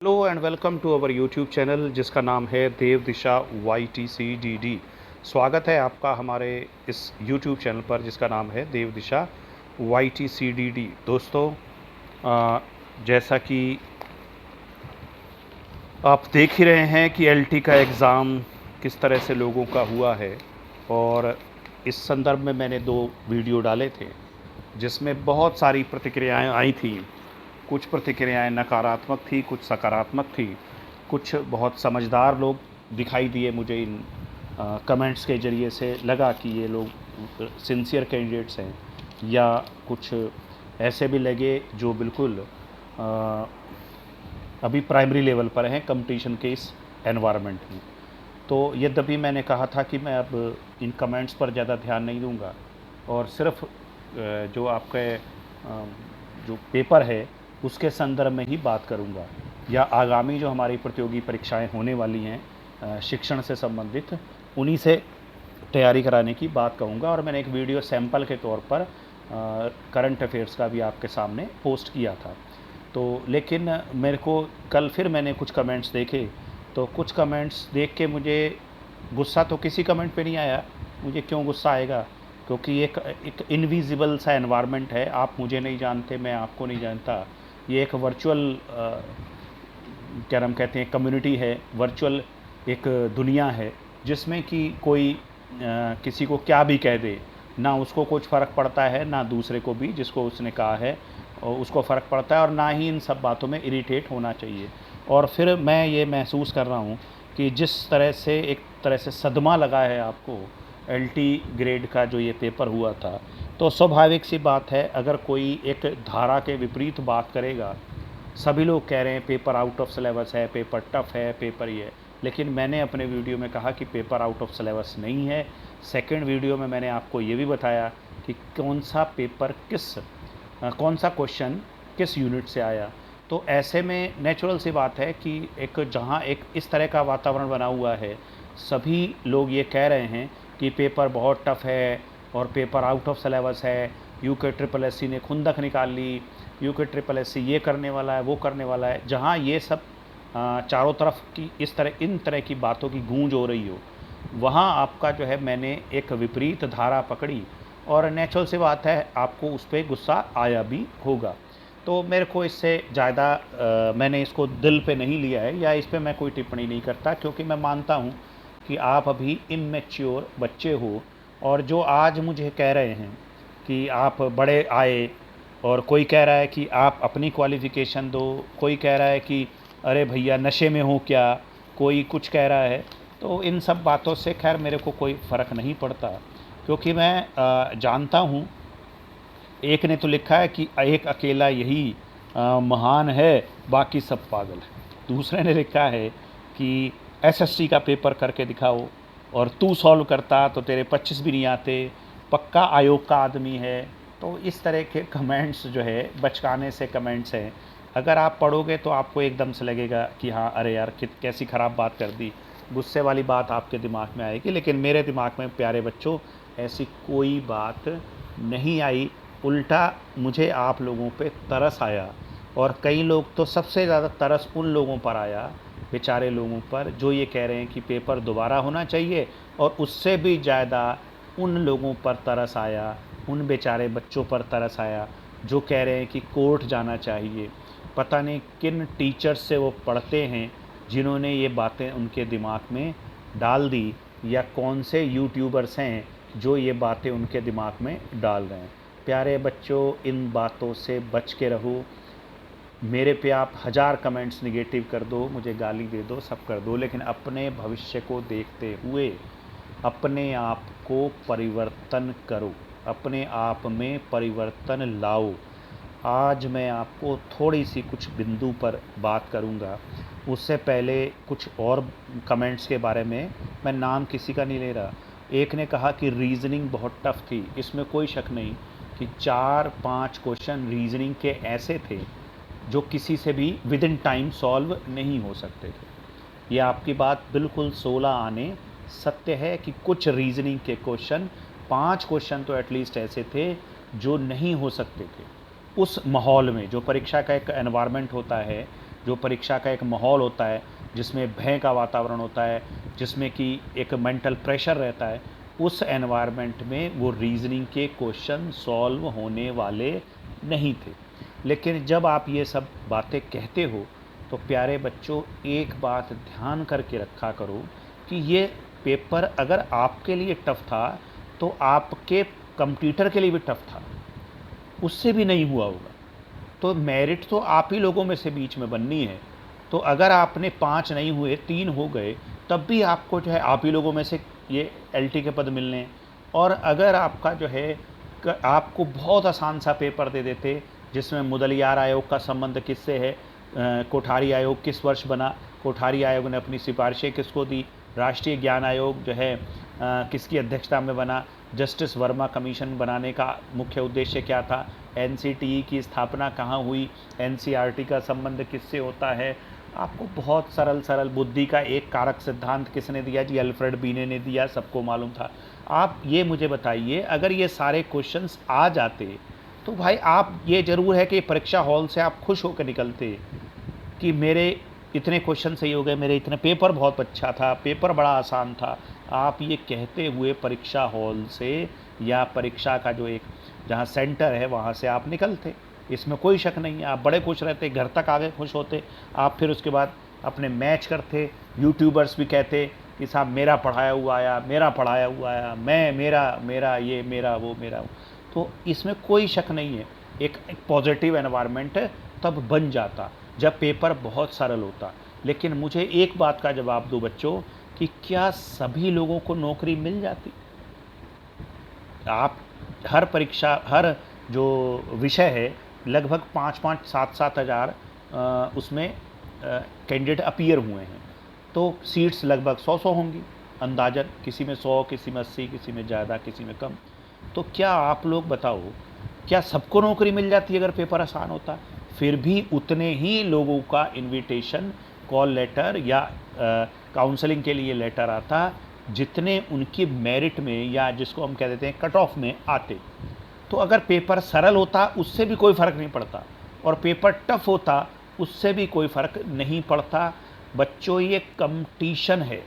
Hello and welcome to our YouTube channel जिसका नाम है देव दिशा YTCDD। स्वागत है आपका हमारे इस यूट्यूब चैनल पर जिसका नाम है देव दिशा YTCDD। दोस्तों, जैसा कि आप देख ही रहे हैं कि LT का एग्ज़ाम किस तरह से लोगों का हुआ है, और इस संदर्भ में मैंने 2 वीडियो डाले थे जिसमें बहुत सारी प्रतिक्रियाएं आई थी। कुछ प्रतिक्रियाएं नकारात्मक थी, कुछ सकारात्मक थी। कुछ बहुत समझदार लोग दिखाई दिए मुझे इन कमेंट्स के ज़रिए से। लगा कि ये लोग सिंसियर कैंडिडेट्स हैं, या कुछ ऐसे भी लगे जो बिल्कुल अभी प्राइमरी लेवल पर हैं कंपटीशन के इस एनवायरनमेंट में। तो यद्यपि मैंने कहा था कि मैं अब इन कमेंट्स पर ज़्यादा ध्यान नहीं दूंगा और सिर्फ जो आपके जो पेपर है उसके संदर्भ में ही बात करूंगा, या आगामी जो हमारी प्रतियोगी परीक्षाएं होने वाली हैं शिक्षण से संबंधित, उन्हीं से तैयारी कराने की बात कहूँगा। और मैंने एक वीडियो सैंपल के तौर पर करंट अफेयर्स का भी आपके सामने पोस्ट किया था। तो लेकिन मेरे को कल फिर मैंने कुछ कमेंट्स देखे, तो कुछ कमेंट्स देख के मुझे गुस्सा तो किसी कमेंट पे नहीं आया। मुझे क्यों गुस्सा आएगा? क्योंकि एक इनविजिबल सा एनवायरनमेंट है। आप मुझे नहीं जानते, मैं आपको नहीं जानता। ये एक वर्चुअल क्या हम कहते हैं कम्युनिटी है, वर्चुअल एक दुनिया है जिसमें कि कोई किसी को क्या भी कह दे, ना उसको कुछ फ़र्क पड़ता है, ना दूसरे को भी जिसको उसने कहा है और उसको फ़र्क पड़ता है, और ना ही इन सब बातों में इरिटेट होना चाहिए। और फिर मैं ये महसूस कर रहा हूँ कि जिस तरह से एक तरह से सदमा लगा है आपको LT ग्रेड का जो ये पेपर हुआ था, तो स्वाभाविक सी बात है अगर कोई एक धारा के विपरीत बात करेगा। सभी लोग कह रहे हैं पेपर आउट ऑफ सिलेबस है, पेपर टफ है, पेपर ये है, लेकिन मैंने अपने वीडियो में कहा कि पेपर आउट ऑफ सिलेबस नहीं है। सेकंड वीडियो में मैंने आपको ये भी बताया कि कौन सा पेपर कौन सा क्वेश्चन किस यूनिट से आया। तो ऐसे में नेचुरल सी बात है कि एक जहाँ एक इस तरह का वातावरण बना हुआ है, सभी लोग ये कह रहे हैं कि पेपर बहुत टफ है और पेपर आउट ऑफ सिलेबस है, UKSSC ने खुंदक निकाल ली, UKSSC ये करने वाला है, वो करने वाला है। जहाँ ये सब चारों तरफ की इन तरह की बातों की गूंज हो रही हो, वहाँ आपका जो है मैंने एक विपरीत धारा पकड़ी, और नेचुरल सी बात है आपको उस पर गुस्सा आया भी होगा। तो मेरे को इससे ज़्यादा मैंने इसको दिल पे नहीं लिया है, या इस पे मैं कोई टिप्पणी नहीं करता, क्योंकि मैं मानता हूँ कि आप अभी इमैच्योर बच्चे हो। और जो आज मुझे कह रहे हैं कि आप बड़े आए, और कोई कह रहा है कि आप अपनी क्वालिफ़िकेशन दो, कोई कह रहा है कि अरे भैया नशे में हो क्या, कोई कुछ कह रहा है, तो इन सब बातों से खैर मेरे को कोई फ़र्क नहीं पड़ता, क्योंकि मैं जानता हूँ। एक ने तो लिखा है कि एक अकेला यही महान है, बाकी सब पागल है। दूसरे ने लिखा है कि SST का पेपर करके दिखाओ, और तू सॉल्व करता तो तेरे 25 भी नहीं आते, पक्का आयोग का आदमी है। तो इस तरह के कमेंट्स जो है बचकाने से कमेंट्स हैं। अगर आप पढ़ोगे तो आपको एकदम से लगेगा कि हाँ अरे यार कैसी ख़राब बात कर दी, गुस्से वाली बात आपके दिमाग में आएगी। लेकिन मेरे दिमाग में प्यारे बच्चों ऐसी कोई बात नहीं आई। उल्टा मुझे आप लोगों पे तरस आया, और कई लोग तो सबसे ज़्यादा तरस उन लोगों पर आया, बेचारे लोगों पर, जो ये कह रहे हैं कि पेपर दोबारा होना चाहिए। और उससे भी ज़्यादा उन लोगों पर तरस आया, उन बेचारे बच्चों पर तरस आया जो कह रहे हैं कि कोर्ट जाना चाहिए। पता नहीं किन टीचर्स से वो पढ़ते हैं जिन्होंने ये बातें उनके दिमाग में डाल दी, या कौन से यूट्यूबर्स हैं जो ये बातें उनके दिमाग में डाल रहे हैं। प्यारे बच्चों, इन बातों से बच के रहो। मेरे पे आप 1000 कमेंट्स निगेटिव कर दो, मुझे गाली दे दो, सब कर दो, लेकिन अपने भविष्य को देखते हुए अपने आप को परिवर्तन करो, अपने आप में परिवर्तन लाओ। आज मैं आपको थोड़ी सी कुछ बिंदु पर बात करूंगा। उससे पहले कुछ और कमेंट्स के बारे में, मैं नाम किसी का नहीं ले रहा। एक ने कहा कि रीज़निंग बहुत टफ थी। इसमें कोई शक नहीं कि 4-5 क्वेश्चन रीज़निंग के ऐसे थे जो किसी से भी विद इन टाइम सॉल्व नहीं हो सकते थे। ये आपकी बात बिल्कुल 16 आने सत्य है कि कुछ रीज़निंग के क्वेश्चन, 5 क्वेश्चन तो एटलीस्ट ऐसे थे जो नहीं हो सकते थे। उस माहौल में, जो परीक्षा का एक एनवायरनमेंट होता है, जो परीक्षा का एक माहौल होता है, जिसमें भय का वातावरण होता है, जिसमें कि एक मेंटल प्रेशर रहता है, उस एनवायरनमेंट में वो रीजनिंग के क्वेश्चन सॉल्व होने वाले नहीं थे। लेकिन जब आप ये सब बातें कहते हो तो प्यारे बच्चों, एक बात ध्यान करके रखा करो कि ये पेपर अगर आपके लिए टफ था तो आपके कंप्यूटर के लिए भी टफ था, उससे भी नहीं हुआ होगा। तो मेरिट तो आप ही लोगों में से बीच में बननी है। तो अगर आपने 5 नहीं हुए, 3 हो गए, तब भी आपको जो है आप ही लोगों में से ये एलटी के पद मिलने हैं। और अगर आपका जो है आपको बहुत आसान सा पेपर दे देते जिसमें मुदलियार आयोग का संबंध किससे है, कोठारी आयोग किस वर्ष बना, कोठारी आयोग ने अपनी सिफारिशें किसको दी, राष्ट्रीय ज्ञान आयोग जो है किसकी अध्यक्षता में बना, जस्टिस वर्मा कमीशन बनाने का मुख्य उद्देश्य क्या था, एनसीटीई की स्थापना कहाँ हुई, एनसीईआरटी का संबंध किससे होता है, आपको बहुत सरल सरल बुद्धि का एक कारक सिद्धांत किसने दिया जी, अल्फ्रेड बीने ने दिया, सबको मालूम था। आप ये मुझे बताइए, अगर ये सारे क्वेश्चंस आ जाते तो भाई आप ये ज़रूर है कि परीक्षा हॉल से आप खुश होकर निकलते कि मेरे इतने क्वेश्चन सही हो गए, मेरे इतने पेपर बहुत अच्छा था, पेपर बड़ा आसान था। आप ये कहते हुए परीक्षा हॉल से या परीक्षा का जो एक जहाँ सेंटर है वहाँ से आप निकलते, इसमें कोई शक नहीं है। आप बड़े खुश रहते, घर तक आगे खुश होते। आप फिर उसके बाद अपने मैच करते, यूट्यूबर्स भी कहते कि साहब मेरा पढ़ाया हुआ आया, मेरा पढ़ाया हुआ आया, मैं मेरा ये मेरा वो मेरा वो। तो इसमें कोई शक नहीं है, एक पॉजिटिव एनवायरनमेंट तब बन जाता जब पेपर बहुत सरल होता। लेकिन मुझे एक बात का जवाब दो बच्चों कि क्या सभी लोगों को नौकरी मिल जाती? आप हर परीक्षा, हर जो विषय है, लगभग 5-5, 7-7 हज़ार उसमें कैंडिडेट अपीयर हुए हैं, तो सीट्स लगभग 100-100 होंगी अंदाजन, किसी में 100, किसी में 80, किसी में ज़्यादा, किसी में कम। तो क्या आप लोग बताओ, क्या सबको नौकरी मिल जाती अगर पेपर आसान होता? फिर भी उतने ही लोगों का इनविटेशन, कॉल लेटर या काउंसलिंग के लिए लेटर आता जितने उनकी मेरिट में या जिसको हम कह देते हैं कट ऑफ में आते। तो अगर पेपर सरल होता उससे भी कोई फ़र्क नहीं पड़ता, और पेपर टफ होता उससे भी कोई फ़र्क नहीं पड़ता। बच्चों, ये कंपटीशन है,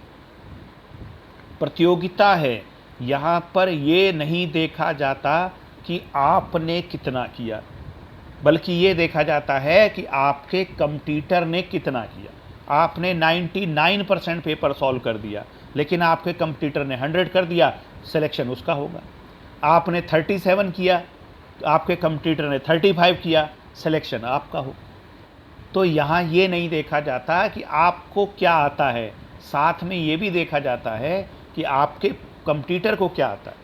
प्रतियोगिता है। यहाँ पर ये नहीं देखा जाता कि आपने कितना किया, बल्कि ये देखा जाता है कि आपके कंप्यूटर ने कितना किया। आपने 99% पेपर सॉल्व कर दिया, लेकिन आपके कंप्यूटर ने 100 कर दिया, सिलेक्शन उसका होगा। आपने 37 किया, आपके कंप्यूटर ने 35 किया, सिलेक्शन आपका हो। तो यहाँ ये नहीं देखा जाता कि आपको क्या आता है, साथ में ये भी देखा जाता है कि आपके कंप्यूटर को क्या आता है।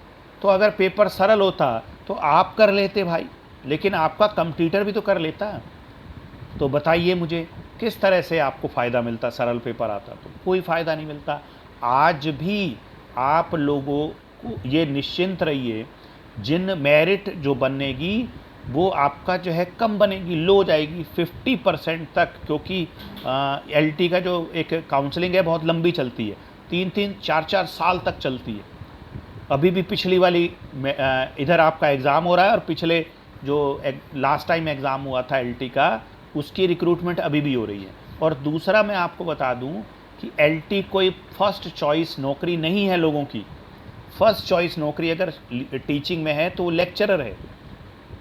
तो अगर पेपर सरल होता तो आप कर लेते भाई, लेकिन आपका कंप्यूटर भी तो कर लेता। तो बताइए मुझे, किस तरह से आपको फ़ायदा मिलता सरल पेपर आता? तो कोई फ़ायदा नहीं मिलता। आज भी आप लोगों को ये निश्चिंत रहिए, जिन मेरिट जो बनेगी वो आपका जो है कम बनेगी, लो जाएगी 50% तक, क्योंकि एलटी का जो एक काउंसलिंग है बहुत लंबी चलती है, 3-3, 4-4 साल तक चलती है। अभी भी पिछली वाली इधर आपका एग्ज़ाम हो रहा है, और पिछले जो लास्ट टाइम एग्ज़ाम हुआ था एलटी का, उसकी रिक्रूटमेंट अभी भी हो रही है। और दूसरा मैं आपको बता दूं कि एलटी कोई फर्स्ट चॉइस नौकरी नहीं है लोगों की। फर्स्ट चॉइस नौकरी अगर टीचिंग में है तो लेक्चरर है।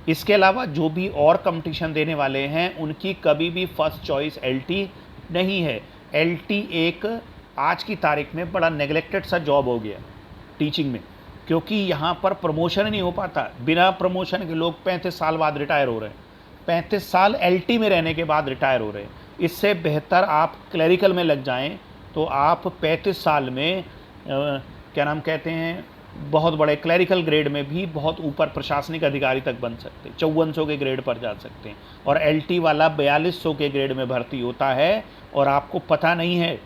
इसके अलावा जो भी और कंपटीशन देने वाले हैं उनकी कभी भी फर्स्ट चॉइस एलटी नहीं है। एलटी एक आज की तारीख में बड़ा नेग्लेक्टेड सा जॉब हो गया टीचिंग में, क्योंकि यहाँ पर प्रमोशन नहीं हो पाता। बिना प्रमोशन के लोग 35 साल बाद रिटायर हो रहे हैं, 35 साल एलटी में रहने के बाद रिटायर हो रहे हैं। इससे बेहतर आप क्लरिकल में लग जाएं तो आप 35 साल में क्या नाम कहते हैं, बहुत बड़े क्लरिकल ग्रेड में भी बहुत ऊपर प्रशासनिक अधिकारी तक बन सकते हैं, 5400 के ग्रेड पर जा सकते हैं। और एलटी वाला 4200 के ग्रेड में भर्ती होता है, और आपको पता नहीं है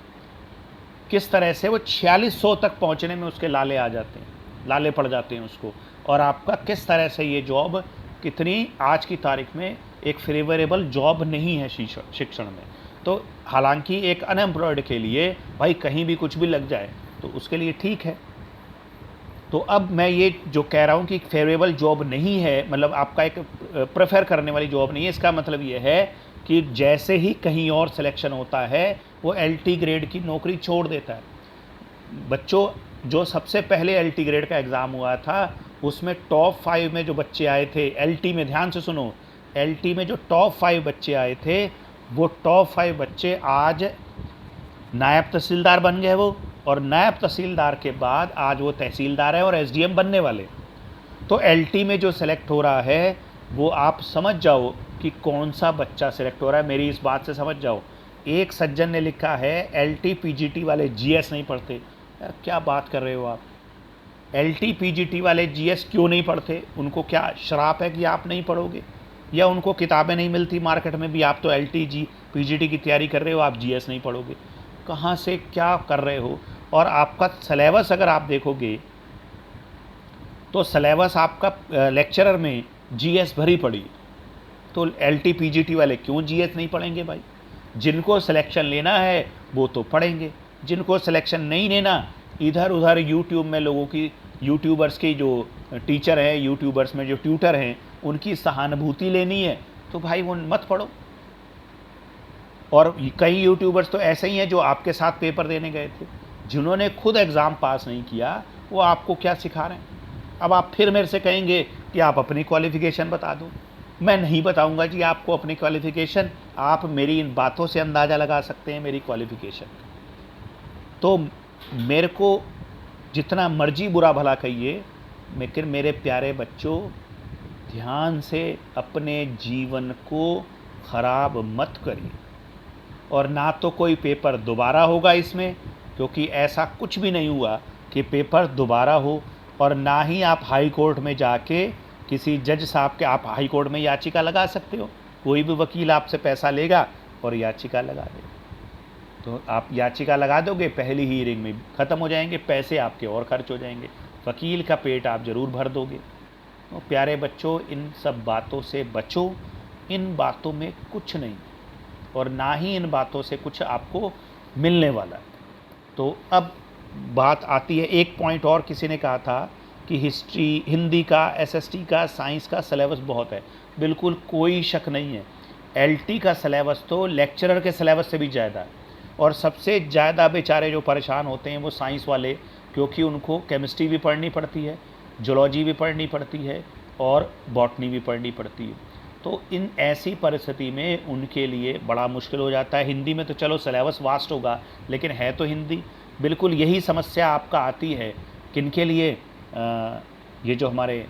किस तरह से वो 4600 तक पहुंचने में उसके लाले आ जाते हैं, लाले पड़ जाते हैं उसको। और आपका किस तरह से ये जॉब कितनी आज की तारीख में एक फेवरेबल जॉब नहीं है शिक्षण में। तो हालांकि एक अनएम्प्लॉयड के लिए भाई कहीं भी कुछ भी लग जाए तो उसके लिए ठीक है, तो अब मैं ये जो कह रहा हूँ कि फेवरेबल जॉब नहीं है, मतलब आपका एक प्रेफर करने वाली जॉब नहीं है, इसका मतलब ये है कि जैसे ही कहीं और सिलेक्शन होता है वो LT ग्रेड की नौकरी छोड़ देता है। बच्चों, जो सबसे पहले LT ग्रेड का एग्ज़ाम हुआ था उसमें टॉप 5 में जो बच्चे आए थे LT में, ध्यान से सुनो, LT में जो टॉप 5 बच्चे आए थे वो टॉप 5 बच्चे आज नायब तहसीलदार बन गए वो, और नायब तहसीलदार के बाद आज वो तहसीलदार है और SDM बनने वाले। तो LT में जो सेलेक्ट हो रहा है वो आप समझ जाओ कि कौन सा बच्चा सेलेक्ट हो रहा है, मेरी इस बात से समझ जाओ। एक सज्जन ने लिखा है LT PGT वाले GS नहीं पढ़ते। यार क्या बात कर रहे हो आप, LT PGT वाले GS क्यों नहीं पढ़ते? उनको क्या श्राप है कि आप नहीं पढ़ोगे, या उनको किताबें नहीं मिलती मार्केट में भी? आप तो LT PGT की तैयारी कर रहे हो, आप GS नहीं पढ़ोगे, कहाँ से क्या कर रहे हो? और आपका सिलेबस अगर आप देखोगे तो सिलेबस आपका लेक्चरर में GS भरी पड़ी, तो LT PGT वाले क्यों GS नहीं पढ़ेंगे भाई? जिनको सिलेक्शन लेना है वो तो पढ़ेंगे, जिनको सिलेक्शन नहीं लेना इधर उधर यूट्यूब में लोगों की, यूट्यूबर्स की जो टीचर हैं, यूट्यूबर्स में जो ट्यूटर हैं उनकी सहानुभूति लेनी है तो भाई वो मत पढ़ो। और कई यूट्यूबर्स तो ऐसे ही हैं जो आपके साथ पेपर देने गए थे, जिन्होंने खुद एग्ज़ाम पास नहीं किया, वो आपको क्या सिखा रहे हैं? अब आप फिर मेरे से कहेंगे कि आप अपनी क्वालिफ़िकेशन बता दो। मैं नहीं बताऊंगा जी आपको अपनी क्वालिफ़िकेशन, आप मेरी इन बातों से अंदाज़ा लगा सकते हैं मेरी क्वालिफ़िकेशन। तो मेरे को जितना मर्जी बुरा भला कहिए, लेकिन मेरे प्यारे बच्चों ध्यान से अपने जीवन को ख़राब मत करिए। और ना तो कोई पेपर दोबारा होगा इसमें, क्योंकि ऐसा कुछ भी नहीं हुआ कि पेपर दोबारा हो, और ना ही आप हाई कोर्ट में जाके किसी जज साहब के, आप हाई कोर्ट में याचिका लगा सकते हो, कोई भी वकील आपसे पैसा लेगा और याचिका लगा देगा, तो आप याचिका लगा दोगे, पहली हीयरिंग में ख़त्म हो जाएंगे, पैसे आपके और खर्च हो जाएंगे, वकील का पेट आप ज़रूर भर दोगे। तो प्यारे बच्चों इन सब बातों से बचो, इन बातों में कुछ नहीं, और ना ही इन बातों से कुछ आपको मिलने वाला है। तो अब बात आती है, एक पॉइंट और किसी ने कहा था कि हिस्ट्री, हिंदी का, SST का, साइंस का सिलेबस बहुत है। बिल्कुल कोई शक नहीं है, LT का सिलेबस तो लेक्चरर के सिलेबस से भी ज़्यादा है, और सबसे ज़्यादा बेचारे जो परेशान होते हैं वो साइंस वाले, क्योंकि उनको केमिस्ट्री भी पढ़नी पड़ती है, जूलॉजी भी पढ़नी पड़ती है और बॉटनी भी पढ़नी पड़ती है। तो इन ऐसी परिस्थिति में उनके लिए बड़ा मुश्किल हो जाता है। हिंदी में तो चलो सिलेबस वास्ट होगा, लेकिन है तो हिंदी। बिल्कुल यही समस्या आपका आती है किनके लिए, ये जो हमारे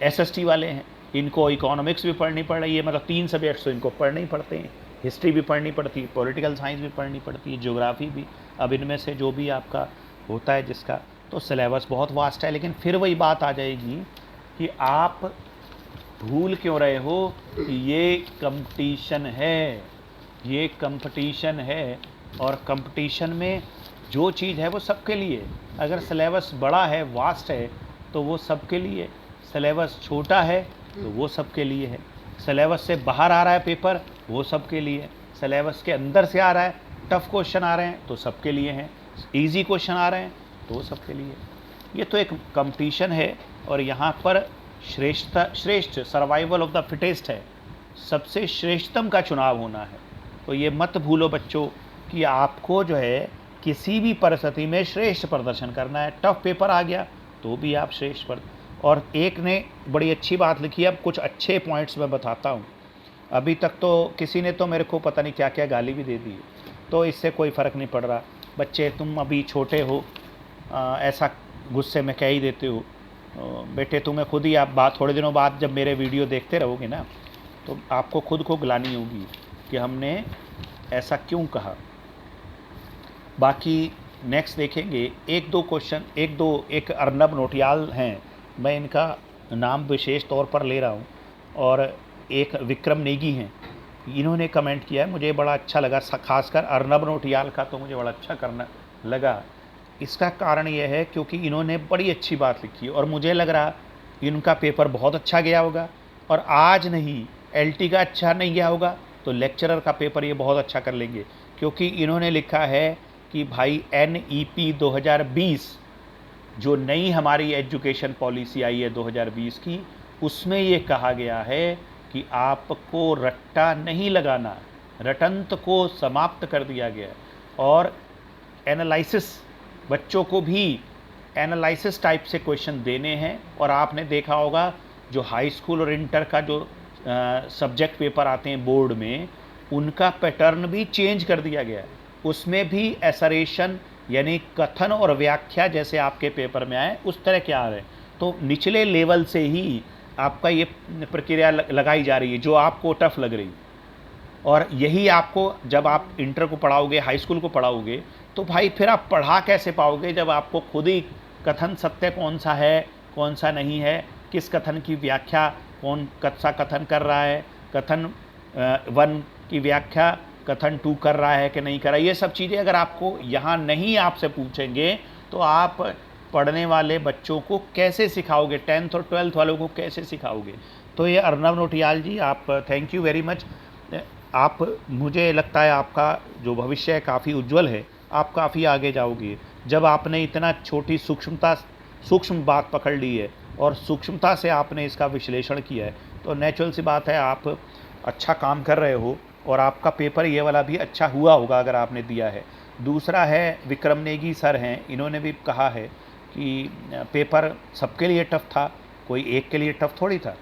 SST वाले हैं, इनको इकोनॉमिक्स भी पढ़नी पड़ रही है, मतलब 3 सब्जेक्ट्स तो इनको पढ़ने ही पड़ते हैं, हिस्ट्री भी पढ़नी पड़ती है, पॉलिटिकल साइंस भी पढ़नी पड़ती है, ज्योग्राफी भी। अब इनमें से जो भी आपका होता है जिसका, तो सिलेबस बहुत वास्ट है। लेकिन फिर वही बात आ जाएगी कि आप भूल क्यों रहे हो कि ये कंपटीशन है, ये कंपटीशन है, और कंपटीशन में जो चीज़ है वो सबके लिए। अगर सिलेबस बड़ा है, वास्ट है, तो वो सबके लिए, सिलेबस छोटा है तो वो सबके लिए है, सिलेबस से बाहर आ रहा है पेपर वो सबके लिए, सिलेबस के अंदर से आ रहा है, टफ़ क्वेश्चन आ रहे हैं तो सबके लिए हैं, इजी क्वेश्चन आ रहे हैं तो सबके लिए। ये तो एक कंपटीशन है, और यहाँ पर श्रेष्ठ सर्वाइवल ऑफ द फिटेस्ट है, सबसे श्रेष्ठतम का चुनाव होना है। तो ये मत भूलो बच्चों कि आपको जो है किसी भी परिस्थिति में श्रेष्ठ प्रदर्शन करना है। टफ पेपर आ गया तो भी आप श्रेष्ठ पर। और एक ने बड़ी अच्छी बात लिखी है, अब कुछ अच्छे पॉइंट्स मैं बताता हूँ। अभी तक तो किसी ने तो मेरे को पता नहीं क्या क्या गाली भी दे दी, तो इससे कोई फ़र्क नहीं पड़ रहा। बच्चे तुम अभी छोटे हो, ऐसा गुस्से में कह ही देते हो। बेटे तुम्हें खुद ही, आप बात थोड़े दिनों बाद जब मेरे वीडियो देखते रहोगे ना, तो आपको खुद को गिलानी होगी कि हमने ऐसा क्यों कहा। बाकी नेक्स्ट देखेंगे, एक एक अर्नब नोटियाल हैं, मैं इनका नाम विशेष तौर पर ले रहा हूँ, और एक विक्रम नेगी हैं, इन्होंने कमेंट किया है, मुझे बड़ा अच्छा लगा, खासकर अर्नब नोटियाल का तो मुझे बड़ा अच्छा करना लगा। इसका कारण यह है क्योंकि इन्होंने बड़ी अच्छी बात लिखी, और मुझे लग रहा इनका पेपर बहुत अच्छा गया होगा, और आज नहीं LT का अच्छा नहीं गया होगा तो लेक्चरर का पेपर ये बहुत अच्छा कर लेंगे, क्योंकि इन्होंने लिखा है कि भाई NEP 2020 जो नई हमारी एजुकेशन पॉलिसी आई है 2020 की, उसमें ये कहा गया है कि आपको रट्टा नहीं लगाना, रटंत को समाप्त कर दिया गया है। और एनालिसिस, बच्चों को भी एनालिसिस टाइप से क्वेश्चन देने हैं। और आपने देखा होगा जो हाई स्कूल और इंटर का जो सब्जेक्ट पेपर आते हैं बोर्ड में, उनका पैटर्न भी चेंज कर दिया गया है। उसमें भी एसरेशन यानी कथन और व्याख्या जैसे आपके पेपर में आए उस तरह के आ रहे हैं। तो निचले लेवल से ही आपका ये प्रक्रिया लगाई जा रही है जो आपको टफ लग रही है। और यही आपको जब आप इंटर को पढ़ाओगे, हाई स्कूल को पढ़ाओगे, तो भाई फिर आप पढ़ा कैसे पाओगे जब आपको खुद ही कथन सत्य कौन सा है कौन सा नहीं है, किस कथन की व्याख्या कौन सा कथन कर रहा है, कथन 1 की व्याख्या कथन 2 कर रहा है कि नहीं कर रहा है। ये सब चीज़ें अगर आपको यहाँ नहीं आपसे पूछेंगे तो आप पढ़ने वाले बच्चों को कैसे सिखाओगे, 10th और 12th वालों को कैसे सिखाओगे। तो ये अर्नब नौटियाल जी, आप थैंक यू वेरी मच। आप, मुझे लगता है आपका जो भविष्य है काफ़ी उज्जवल है, आप काफ़ी आगे जाओगे जब आपने इतना छोटी सूक्ष्म बात पकड़ ली है और सूक्ष्मता से आपने इसका विश्लेषण किया है। तो नेचुरल सी बात है आप अच्छा काम कर रहे हो और आपका पेपर ये वाला भी अच्छा हुआ होगा अगर आपने दिया है। दूसरा है विक्रम नेगी सर हैं, इन्होंने भी कहा है कि पेपर सबके लिए टफ था, कोई एक के लिए टफ थोड़ी था।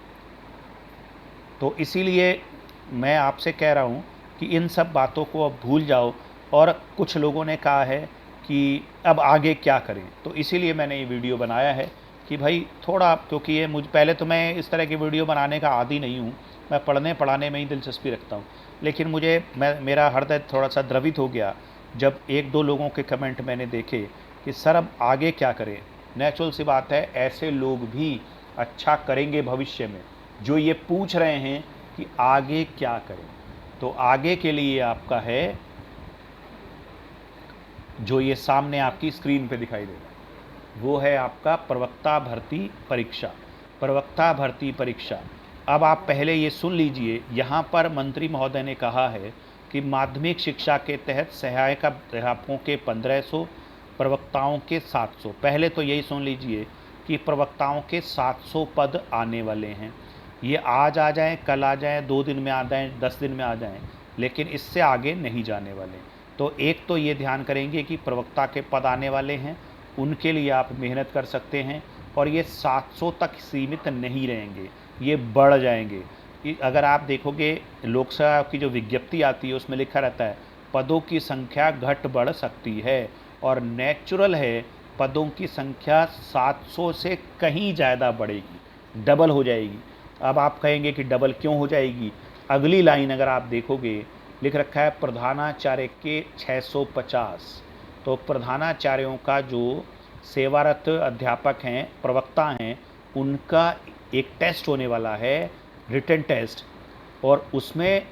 तो इसीलिए मैं आपसे कह रहा हूँ कि इन सब बातों को अब भूल जाओ। और कुछ लोगों ने कहा है कि अब आगे क्या करें, तो इसीलिए मैंने ये वीडियो बनाया है कि भाई थोड़ा, क्योंकि ये पहले तो मैं इस तरह की वीडियो बनाने का आदी नहीं हूँ, मैं पढ़ने पढ़ाने में ही दिलचस्पी रखता हूँ। लेकिन मेरा हृदय थोड़ा सा द्रवित हो गया जब 1-2 लोगों के कमेंट मैंने देखे कि सर अब आगे क्या करें। नेचुरल सी बात है, ऐसे लोग भी अच्छा करेंगे भविष्य में जो ये पूछ रहे हैं कि आगे क्या करें। तो आगे के लिए आपका है जो ये सामने आपकी स्क्रीन पे दिखाई दे रहा है, वो है आपका प्रवक्ता भर्ती परीक्षा। प्रवक्ता भर्ती परीक्षा, अब आप पहले ये सुन लीजिए, यहाँ पर मंत्री महोदय ने कहा है कि माध्यमिक शिक्षा के तहत सहायक अध्यापकों के 1500, प्रवक्ताओं के 700। पहले तो यही सुन लीजिए कि प्रवक्ताओं के 700 पद आने वाले हैं। ये आज आ जाएं, कल आ जाएं, 2 दिन में आ जाएं, 10 दिन में आ जाएं, लेकिन इससे आगे नहीं जाने वाले। तो एक तो ये ध्यान करेंगे कि प्रवक्ता के पद आने वाले हैं, उनके लिए आप मेहनत कर सकते हैं। और ये 700 तक सीमित नहीं रहेंगे, ये बढ़ जाएंगे। अगर आप देखोगे लोकसभा की जो विज्ञप्ति आती है उसमें लिखा रहता है पदों की संख्या घट बढ़ सकती है, और नेचुरल है पदों की संख्या 700 से कहीं ज़्यादा बढ़ेगी, डबल हो जाएगी। अब आप कहेंगे कि डबल क्यों हो जाएगी, अगली लाइन अगर आप देखोगे लिख रखा है प्रधानाचार्य के 650। तो प्रधानाचार्यों का जो सेवारत अध्यापक हैं, प्रवक्ता हैं, उनका एक टेस्ट होने वाला है, रिटन टेस्ट, और उसमें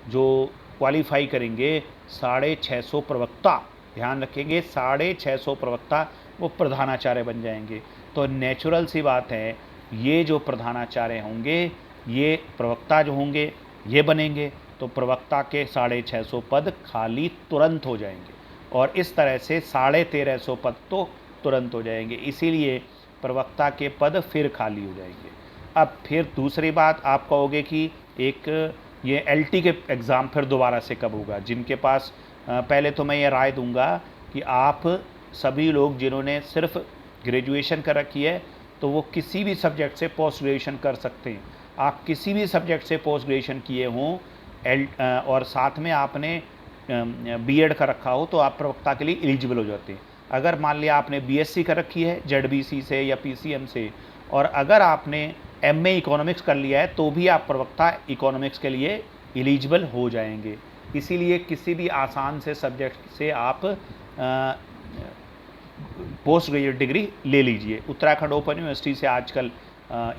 जो क्वालिफाई करेंगे 650 प्रवक्ता, ध्यान रखेंगे 650 प्रवक्ता वो प्रधानाचार्य बन जाएंगे। तो नेचुरल सी बात है, ये जो प्रधानाचार्य होंगे, ये प्रवक्ता जो होंगे ये बनेंगे, तो प्रवक्ता के 650 पद खाली तुरंत हो जाएंगे, और इस तरह से 1350 पद तो तुरंत हो जाएंगे। इसीलिए प्रवक्ता के पद फिर खाली हो जाएंगे। अब फिर दूसरी बात आप कहोगे कि एक ये एलटी के एग्ज़ाम फिर दोबारा से कब होगा, जिनके पास पहले तो मैं ये राय दूंगा कि आप सभी लोग जिन्होंने सिर्फ ग्रेजुएशन कर रखी है तो वो किसी भी सब्जेक्ट से पोस्ट ग्रेजुएशन कर सकते हैं। आप किसी भी सब्जेक्ट से पोस्ट ग्रेजुएशन किए हों और साथ में आपने बीएड कर रखा हो तो आप प्रवक्ता के लिए एलिजिबल हो जाते हैं। अगर मान लिया आपने बीएससी कर रखी है जेडबीसी से या पीसीएम से, और अगर आपने एमए इकोनॉमिक्स कर लिया है तो भी आप प्रवक्ता इकोनॉमिक्स के लिए एलिजिबल हो जाएंगे। इसीलिए किसी भी आसान से सब्जेक्ट से आप पोस्ट ग्रेजुएट डिग्री ले लीजिए। उत्तराखंड ओपन यूनिवर्सिटी से आजकल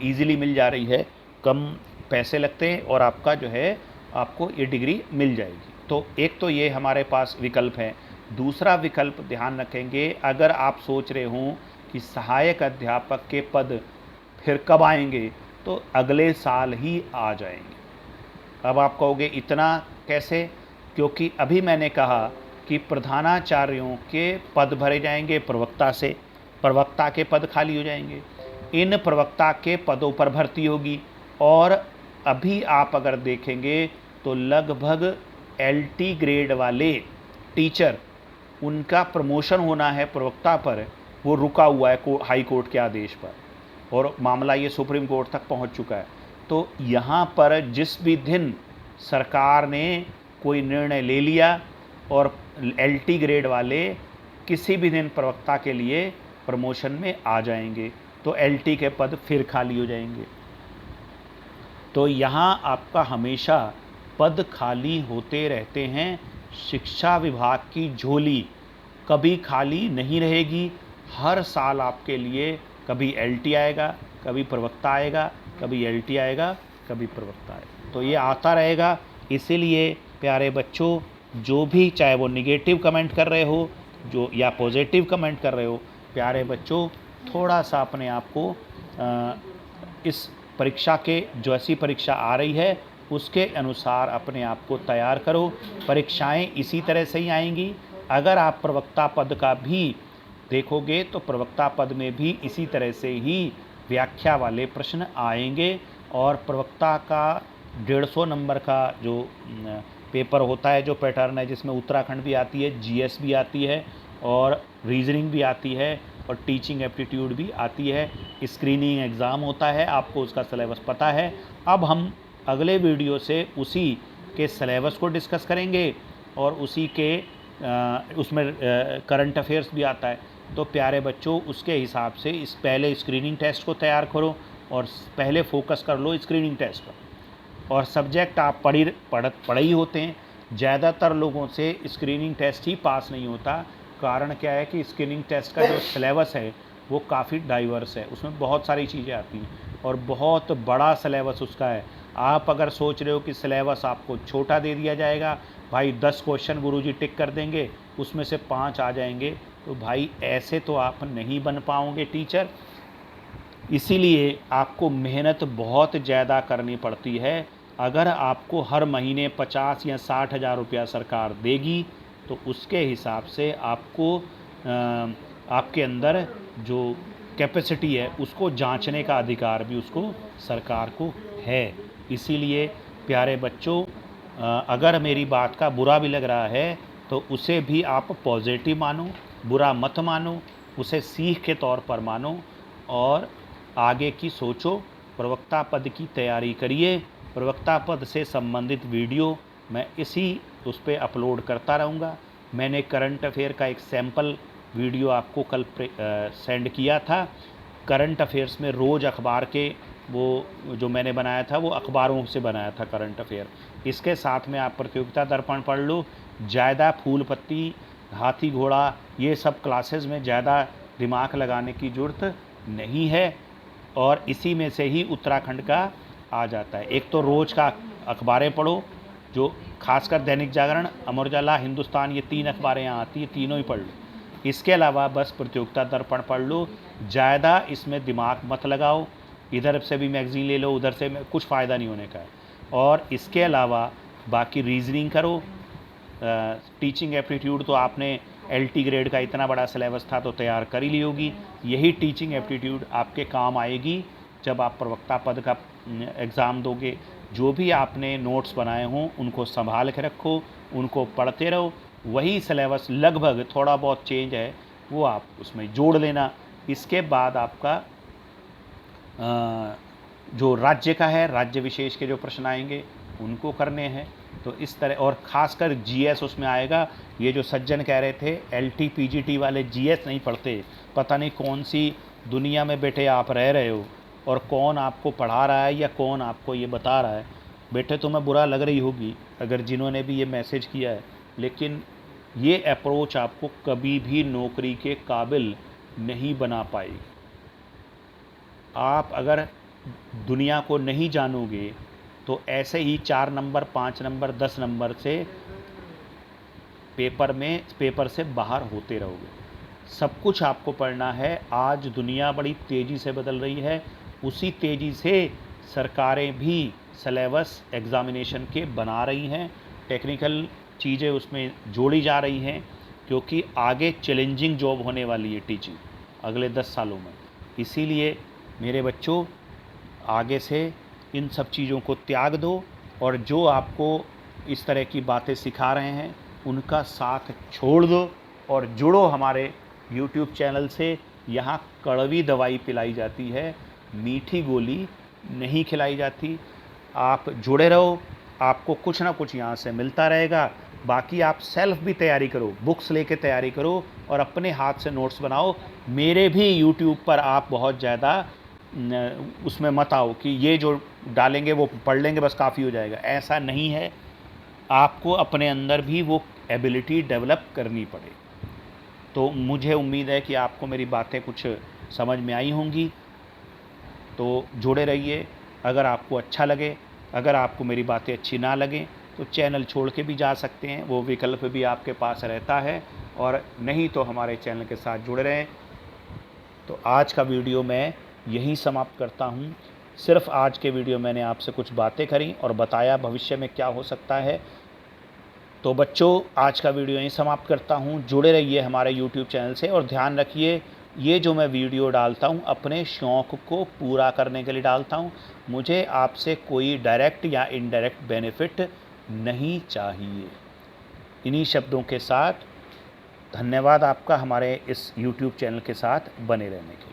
ईज़िली मिल जा रही है, कम पैसे लगते हैं और आपका जो है आपको ये डिग्री मिल जाएगी। तो एक तो ये हमारे पास विकल्प है। दूसरा विकल्प ध्यान रखेंगे, अगर आप सोच रहे हों कि सहायक अध्यापक के पद फिर कब आएंगे, तो अगले साल ही आ जाएंगे। अब आप कहोगे इतना कैसे, क्योंकि अभी मैंने कहा कि प्रधानाचार्यों के पद भरे जाएंगे प्रवक्ता से, प्रवक्ता के पद खाली हो जाएंगे, इन प्रवक्ता के पदों पर भर्ती होगी। और अभी आप अगर देखेंगे तो लगभग LT ग्रेड वाले टीचर, उनका प्रमोशन होना है प्रवक्ता पर, वो रुका हुआ है हाई कोर्ट के आदेश पर, और मामला ये सुप्रीम कोर्ट तक पहुंच चुका है। तो यहाँ पर जिस भी दिन सरकार ने कोई निर्णय ले लिया और LT ग्रेड वाले किसी भी दिन प्रवक्ता के लिए प्रमोशन में आ जाएंगे, तो LT के पद फिर खाली हो जाएंगे। तो यहाँ आपका हमेशा पद खाली होते रहते हैं। शिक्षा विभाग की झोली कभी खाली नहीं रहेगी। हर साल आपके लिए कभी LT आएगा, कभी प्रवक्ता आएगा, कभी LT आएगा, कभी प्रवक्ता आएगा, तो ये आता रहेगा। इसीलिए प्यारे बच्चों, जो भी चाहे वो निगेटिव कमेंट कर रहे हो जो या पॉजिटिव कमेंट कर रहे हो, प्यारे बच्चों थोड़ा सा अपने आप को इस परीक्षा के, जो ऐसी परीक्षा आ रही है उसके अनुसार अपने आप को तैयार करो। परीक्षाएं इसी तरह से ही आएंगी। अगर आप प्रवक्ता पद का भी देखोगे तो प्रवक्ता पद में भी इसी तरह से ही व्याख्या वाले प्रश्न आएंगे। और प्रवक्ता का 150 नंबर का जो पेपर होता है, जो पैटर्न है, जिसमें उत्तराखंड भी आती है, GS भी आती है, और रीजनिंग भी आती है, और टीचिंग एप्टीट्यूड भी आती है। स्क्रीनिंग एग्ज़ाम होता है, आपको उसका सिलेबस पता है। अब हम अगले वीडियो से उसी के सिलेबस को डिस्कस करेंगे, और उसी के उसमें करंट अफेयर्स भी आता है। तो प्यारे बच्चों, उसके हिसाब से इस पहले स्क्रीनिंग टेस्ट को तैयार करो, और पहले फोकस कर लो स्क्रीनिंग टेस्ट पर। और सब्जेक्ट आप पढ़े ही होते हैं। ज़्यादातर लोगों से स्क्रीनिंग टेस्ट ही पास नहीं होता। कारण क्या है कि स्क्रीनिंग टेस्ट का जो सिलेबस है वो काफ़ी डाइवर्स है, उसमें बहुत सारी चीज़ें आती हैं, और बहुत बड़ा सिलेबस उसका है। आप अगर सोच रहे हो कि सिलेबस आपको छोटा दे दिया जाएगा, भाई 10 क्वेश्चन गुरुजी टिक कर देंगे, उसमें से 5 आ जाएंगे, तो भाई ऐसे तो आप नहीं बन पाओगे टीचर। इसीलिए आपको मेहनत बहुत ज़्यादा करनी पड़ती है। अगर आपको हर महीने 50 या 60 हज़ार रुपया सरकार देगी, तो उसके हिसाब से आपको आपके अंदर जो कैपेसिटी है उसको जांचने का अधिकार भी उसको सरकार को है। इसीलिए प्यारे बच्चों, अगर मेरी बात का बुरा भी लग रहा है तो उसे भी आप पॉजिटिव मानो, बुरा मत मानो, उसे सीख के तौर पर मानो, और आगे की सोचो। प्रवक्ता पद की तैयारी करिए। प्रवक्ता पद से संबंधित वीडियो मैं इसी उस पर अपलोड करता रहूँगा। मैंने करंट अफेयर का एक सैम्पल वीडियो आपको कल सेंड किया था। करंट अफेयर्स में रोज़ अखबार के वो जो मैंने बनाया था वो अखबारों से बनाया था करंट अफेयर। इसके साथ में आप प्रतियोगिता दर्पण पढ़ लो। ज़्यादा फूल पत्ती, हाथी घोड़ा, ये सब क्लासेस में ज़्यादा दिमाग लगाने की ज़रूरत नहीं है, और इसी में से ही उत्तराखंड का आ जाता है। एक तो रोज़ का अखबारें पढ़ो, जो खासकर दैनिक जागरण, अमर उजाला, हिंदुस्तान, ये 3 अखबारें यहाँ आती है, तीनों ही पढ़ लो। इसके अलावा बस प्रतियोगिता दर्पण पढ़ लो। ज़्यादा इसमें दिमाग मत लगाओ, इधर से भी मैगज़ीन ले लो, उधर से कुछ फ़ायदा नहीं होने का है। और इसके अलावा बाकी रीजनिंग करो। टीचिंग एप्टीट्यूड तो आपने LT ग्रेड का इतना बड़ा सिलेबस था तो तैयार कर ही ली होगी। यही टीचिंग एप्टीट्यूड आपके काम आएगी जब आप प्रवक्ता पद का एग्ज़ाम दोगे। जो भी आपने नोट्स बनाए हों उनको संभाल के रखो, उनको पढ़ते रहो। वही सिलेबस लगभग, थोड़ा बहुत चेंज है वो आप उसमें जोड़ लेना। इसके बाद आपका जो राज्य का है, राज्य विशेष के जो प्रश्न आएंगे उनको करने हैं। तो इस तरह, और ख़ासकर GS उसमें आएगा। ये जो सज्जन कह रहे थे LT PGT वाले GS नहीं पढ़ते, पता नहीं कौन सी दुनिया में बेटे आप रह रहे हो, और कौन आपको पढ़ा रहा है या कौन आपको ये बता रहा है। बेटे तुम्हें बुरा लग रही होगी अगर जिन्होंने भी ये मैसेज किया है, लेकिन ये अप्रोच आपको कभी भी नौकरी के काबिल नहीं बना पाएगी। आप अगर दुनिया को नहीं जानोगे तो ऐसे ही 4 नंबर, 5 नंबर, 10 नंबर से पेपर से बाहर होते रहोगे। सब कुछ आपको पढ़ना है। आज दुनिया बड़ी तेज़ी से बदल रही है, उसी तेज़ी से सरकारें भी सिलेबस एग्ज़ामिनेशन के बना रही हैं, टेक्निकल चीज़ें उसमें जोड़ी जा रही हैं, क्योंकि आगे चैलेंजिंग जॉब होने वाली है टीचिंग। अगले 10 सालों में। इसीलिए मेरे बच्चों, आगे से इन सब चीज़ों को त्याग दो और जो आपको इस तरह की बातें सिखा रहे हैं उनका साथ छोड़ दो और जुड़ो हमारे YouTube चैनल से। यहाँ कड़वी दवाई पिलाई जाती है, मीठी गोली नहीं खिलाई जाती। आप जुड़े रहो, आपको कुछ ना कुछ यहाँ से मिलता रहेगा। बाकी आप सेल्फ भी तैयारी करो, बुक्स लेके तैयारी करो और अपने हाथ से नोट्स बनाओ। मेरे भी YouTube पर आप बहुत ज़्यादा उसमें मत आओ कि ये जो डालेंगे वो पढ़ लेंगे बस काफ़ी हो जाएगा, ऐसा नहीं है। आपको अपने अंदर भी वो एबिलिटी डेवलप करनी पड़े। तो मुझे उम्मीद है कि आपको मेरी बातें कुछ समझ में आई होंगी। तो जुड़े रहिए। अगर आपको अच्छा लगे, अगर आपको मेरी बातें अच्छी ना लगें तो चैनल छोड़ के भी जा सकते हैं, वो विकल्प भी आपके पास रहता है। और नहीं तो हमारे चैनल के साथ जुड़े रहें। तो आज का वीडियो मैं यहीं समाप्त करता हूँ। सिर्फ आज के वीडियो मैंने आपसे कुछ बातें करी और बताया भविष्य में क्या हो सकता है। तो बच्चों, आज का वीडियो यहीं समाप्त करता हूँ। जुड़े रहिए हमारे YouTube चैनल से और ध्यान रखिए, ये जो मैं वीडियो डालता हूँ अपने शौक़ को पूरा करने के लिए डालता हूँ। मुझे आपसे कोई डायरेक्ट या इनडायरेक्ट बेनिफिट नहीं चाहिए। इन्हीं शब्दों के साथ धन्यवाद आपका हमारे इस YouTube चैनल के साथ बने रहने के लिए।